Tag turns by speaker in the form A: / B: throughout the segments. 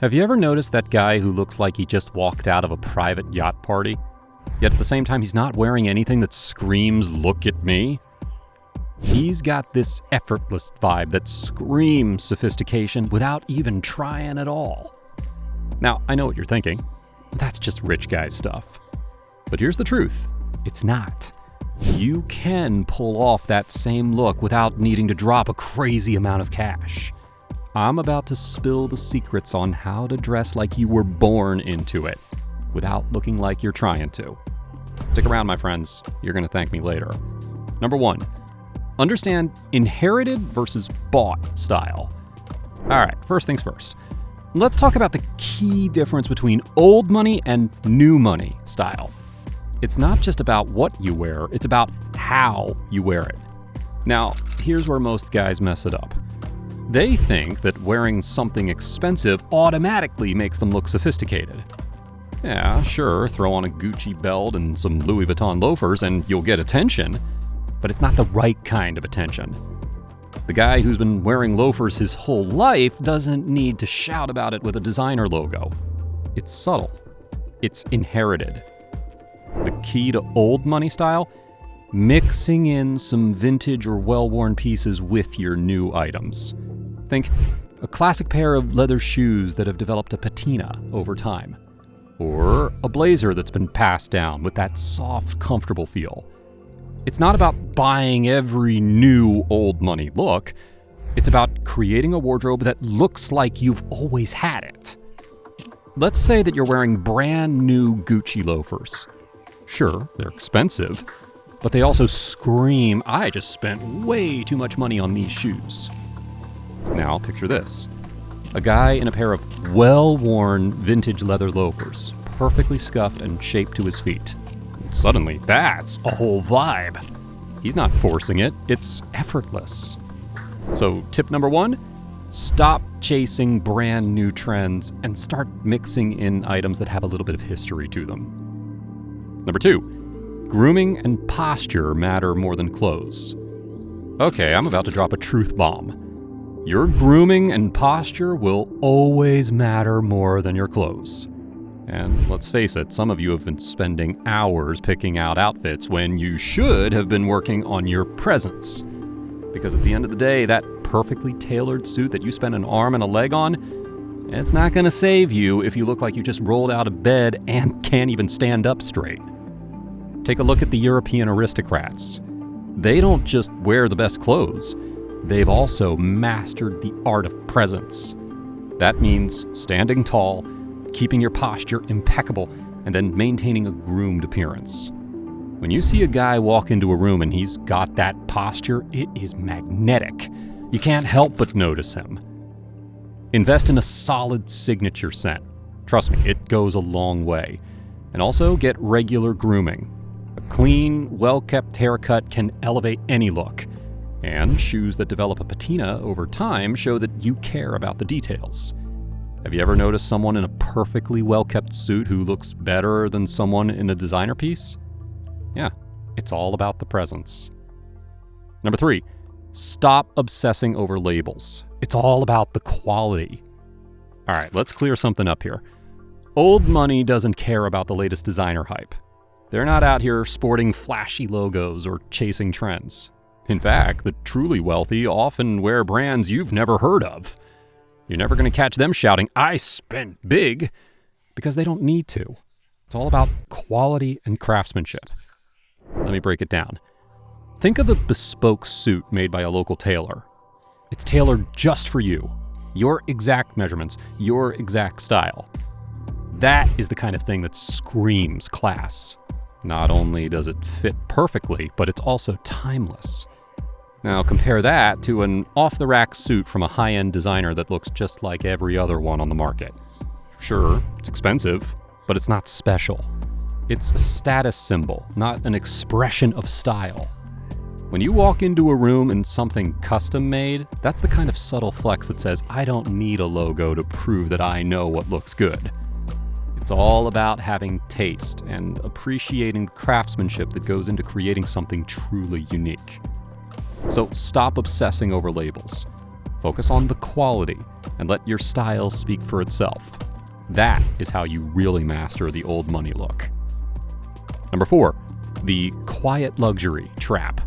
A: Have you ever noticed that guy who looks like he just walked out of a private yacht party? Yet at the same time, he's not wearing anything that screams, "Look at me"? He's got this effortless vibe that screams sophistication without even trying at all. Now, I know what you're thinking. That's just rich guy stuff. But here's the truth. It's not. You can pull off that same look without needing to drop a crazy amount of cash. I'm about to spill the secrets on how to dress like you were born into it, without looking like you're trying to. Stick around, my friends. You're going to thank me later. Number 1, understand inherited versus bought style. All right, first things first. Let's talk about the key difference between old money and new money style. It's not just about what you wear, it's about how you wear it. Now, here's where most guys mess it up. They think that wearing something expensive automatically makes them look sophisticated. Yeah, sure, throw on a Gucci belt and some Louis Vuitton loafers and you'll get attention, but it's not the right kind of attention. The guy who's been wearing loafers his whole life doesn't need to shout about it with a designer logo. It's subtle. It's inherited. The key to old money style? Mixing in some vintage or well-worn pieces with your new items. Think a classic pair of leather shoes that have developed a patina over time. Or a blazer that's been passed down with that soft, comfortable feel. It's not about buying every new old money look. It's about creating a wardrobe that looks like you've always had it. Let's say that you're wearing brand new Gucci loafers. Sure, they're expensive, but they also scream, "I just spent way too much money on these shoes." Now picture this. A guy in a pair of well-worn vintage leather loafers, perfectly scuffed and shaped to his feet. Suddenly, that's a whole vibe. He's not forcing it, it's effortless. So tip number 1, stop chasing brand new trends and start mixing in items that have a little bit of history to them. Number 2, grooming and posture matter more than clothes. Okay, I'm about to drop a truth bomb. Your grooming and posture will always matter more than your clothes. And let's face it, some of you have been spending hours picking out outfits when you should have been working on your presence. Because at the end of the day, that perfectly tailored suit that you spent an arm and a leg on, it's not going to save you if you look like you just rolled out of bed and can't even stand up straight. Take a look at the European aristocrats. They don't just wear the best clothes. They've also mastered the art of presence. That means standing tall, keeping your posture impeccable, and then maintaining a groomed appearance. When you see a guy walk into a room and he's got that posture, it is magnetic. You can't help but notice him. Invest in a solid signature scent. Trust me, it goes a long way. And also get regular grooming. A clean, well-kept haircut can elevate any look. And shoes that develop a patina over time show that you care about the details. Have you ever noticed someone in a perfectly well-kept suit who looks better than someone in a designer piece? Yeah, it's all about the presence. Number 3, stop obsessing over labels. It's all about the quality. All right, let's clear something up here. Old money doesn't care about the latest designer hype. They're not out here sporting flashy logos or chasing trends. In fact, the truly wealthy often wear brands you've never heard of. You're never going to catch them shouting, "I spent big," because they don't need to. It's all about quality and craftsmanship. Let me break it down. Think of a bespoke suit made by a local tailor. It's tailored just for you, your exact measurements, your exact style. That is the kind of thing that screams class. Not only does it fit perfectly, but it's also timeless. Now compare that to an off-the-rack suit from a high-end designer that looks just like every other one on the market. Sure, it's expensive, but it's not special. It's a status symbol, not an expression of style. When you walk into a room in something custom-made, that's the kind of subtle flex that says, "I don't need a logo to prove that I know what looks good." It's all about having taste and appreciating the craftsmanship that goes into creating something truly unique. So stop obsessing over labels. Focus on the quality and let your style speak for itself. That is how you really master the old money look. Number 4, the quiet luxury trap.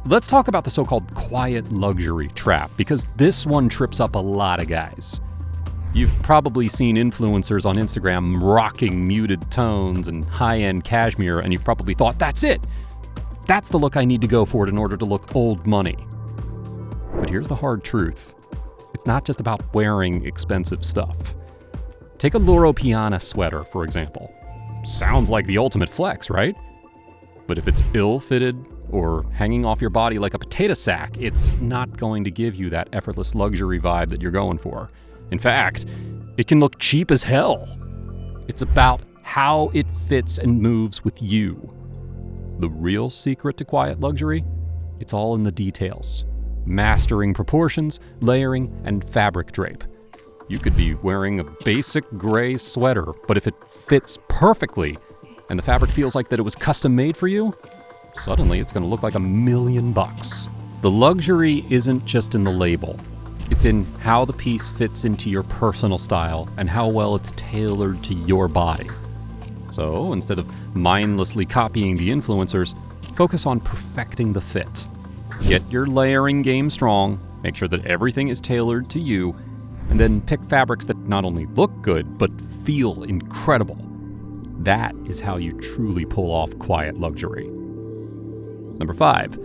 A: Let's talk about the so-called quiet luxury trap, because this one trips up a lot of guys. You've probably seen influencers on Instagram rocking muted tones and high-end cashmere, and you've probably thought, that's it! That's the look I need to go for in order to look old money. But here's the hard truth. It's not just about wearing expensive stuff. Take a Loro Piana sweater, for example. Sounds like the ultimate flex, right? But if it's ill-fitted or hanging off your body like a potato sack, it's not going to give you that effortless luxury vibe that you're going for. In fact, it can look cheap as hell. It's about how it fits and moves with you. The real secret to quiet luxury? It's all in the details. Mastering proportions, layering, and fabric drape. You could be wearing a basic gray sweater, but if it fits perfectly and the fabric feels like that it was custom made for you, suddenly it's going to look like $1,000,000. The luxury isn't just in the label. It's in how the piece fits into your personal style and how well it's tailored to your body. So instead of mindlessly copying the influencers, focus on perfecting the fit. Get your layering game strong, make sure that everything is tailored to you, and then pick fabrics that not only look good, but feel incredible. That is how you truly pull off quiet luxury. Number 5,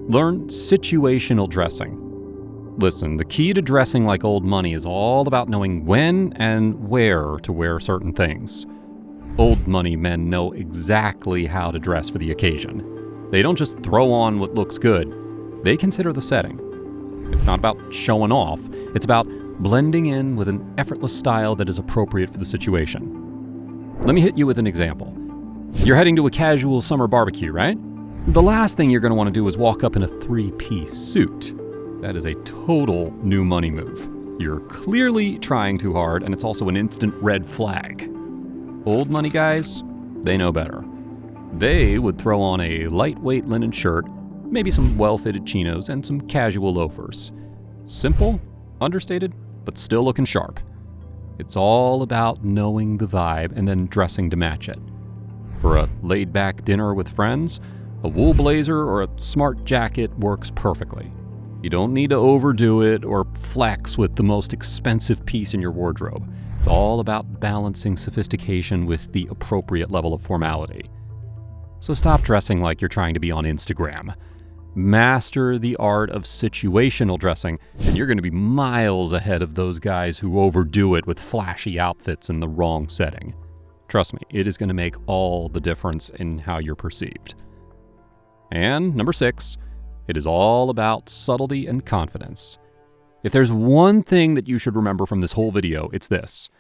A: learn situational dressing. Listen, the key to dressing like old money is all about knowing when and where to wear certain things. Old money men know exactly how to dress for the occasion. They don't just throw on what looks good. They consider the setting. It's not about showing off. It's about blending in with an effortless style that is appropriate for the situation. Let me hit you with an example. You're heading to a casual summer barbecue, right? The last thing you're going to want to do is walk up in a 3-piece suit. That is a total new money move. You're clearly trying too hard, and it's also an instant red flag. Old money guys, they know better. They would throw on a lightweight linen shirt, maybe some well-fitted chinos, and some casual loafers. Simple, understated, but still looking sharp. It's all about knowing the vibe and then dressing to match it. For a laid-back dinner with friends, a wool blazer or a smart jacket works perfectly. You don't need to overdo it or flex with the most expensive piece in your wardrobe. It's all about balancing sophistication with the appropriate level of formality. So stop dressing like you're trying to be on Instagram. Master the art of situational dressing, and you're going to be miles ahead of those guys who overdo it with flashy outfits in the wrong setting. Trust me, it is going to make all the difference in how you're perceived. And number 6, it is all about subtlety and confidence. If there's one thing that you should remember from this whole video, it's this.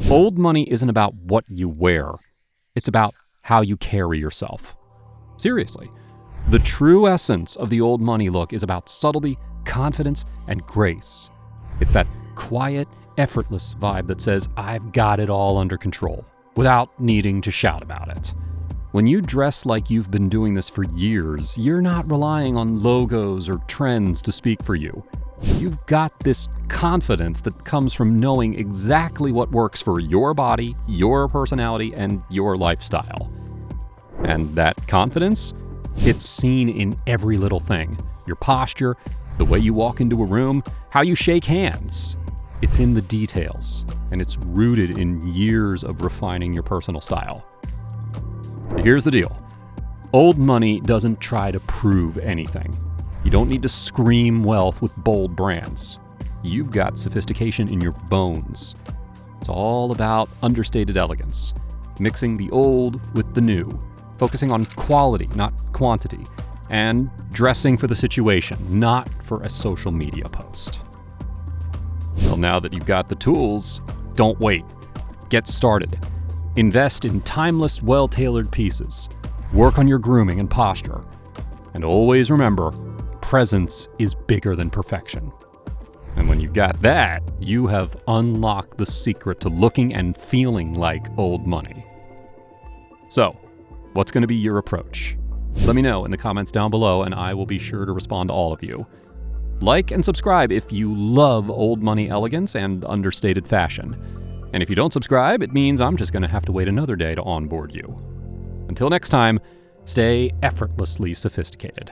A: Old money isn't about what you wear. It's about how you carry yourself. Seriously. The true essence of the old money look is about subtlety, confidence, and grace. It's that quiet, effortless vibe that says, I've got it all under control, without needing to shout about it. When you dress like you've been doing this for years, you're not relying on logos or trends to speak for you. You've got this confidence that comes from knowing exactly what works for your body, your personality, and your lifestyle. And that confidence? It's seen in every little thing. Your posture, the way you walk into a room, how you shake hands. It's in the details, and it's rooted in years of refining your personal style. Here's the deal. Old money doesn't try to prove anything. You don't need to scream wealth with bold brands. You've got sophistication in your bones. It's all about understated elegance, mixing the old with the new, focusing on quality, not quantity, and dressing for the situation, not for a social media post. Well, now that you've got the tools, don't wait. Get started. Invest in timeless, well-tailored pieces. Work on your grooming and posture. And always remember, presence is bigger than perfection. And when you've got that, you have unlocked the secret to looking and feeling like old money. So, what's going to be your approach? Let me know in the comments down below, and I will be sure to respond to all of you. Like and subscribe if you love old money elegance and understated fashion. And if you don't subscribe, it means I'm just going to have to wait another day to onboard you. Until next time, stay effortlessly sophisticated.